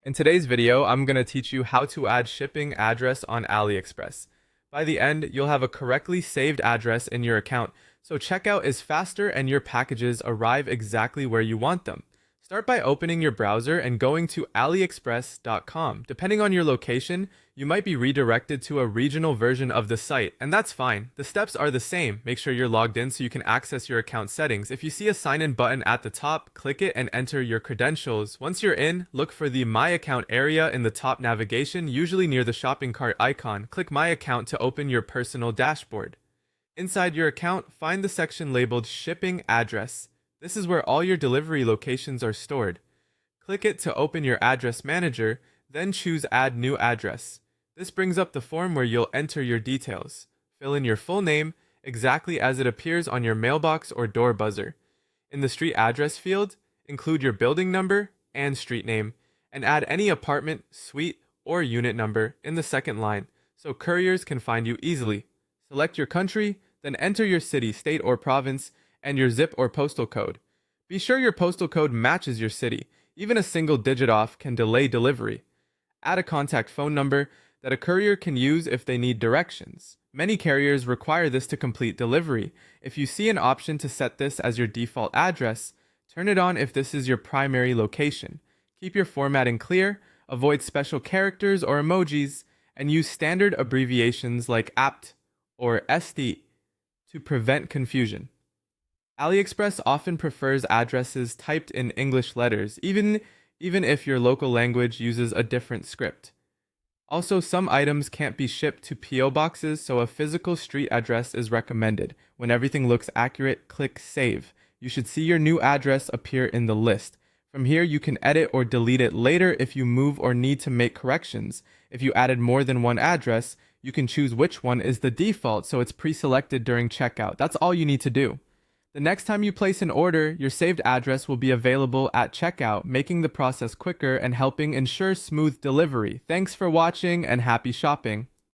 In today's video, I'm going to teach you how to add shipping address on AliExpress. By the end, you'll have a correctly saved address in your account, so checkout is faster and your packages arrive exactly where you want them. Start by opening your browser and going to aliexpress.com. Depending on your location, you might be redirected to a regional version of the site, and that's fine. The steps are the same. Make sure you're logged in so you can access your account settings. If you see a sign in button at the top, click it and enter your credentials. Once you're in, look for the My Account area in the top navigation, usually near the shopping cart icon. Click My Account to open your personal dashboard. Inside your account, find the section labeled Shipping Address. This is where all your delivery locations are stored. Click it to open your address manager, then choose Add New Address. This brings up the form where you'll enter your details. Fill in your full name, exactly as it appears on your mailbox or door buzzer. In the street address field, include your building number and street name, and add any apartment, suite, or unit number in the second line, so couriers can find you easily. Select your country, then enter your city, state, or province, and your zip or postal code. Be sure your postal code matches your city. Even a single digit off can delay delivery. Add a contact phone number that a courier can use if they need directions. Many carriers require this to complete delivery. If you see an option to set this as your default address, turn it on if this is your primary location. Keep your formatting clear, avoid special characters or emojis, and use standard abbreviations like APT or SD to prevent confusion. AliExpress often prefers addresses typed in English letters, even if your local language uses a different script. Also, some items can't be shipped to PO boxes, so a physical street address is recommended. When everything looks accurate, click Save. You should see your new address appear in the list. From here, you can edit or delete it later if you move or need to make corrections. If you added more than one address, you can choose which one is the default, so it's pre-selected during checkout. That's all you need to do. The next time you place an order, your saved address will be available at checkout, making the process quicker and helping ensure smooth delivery. Thanks for watching and happy shopping.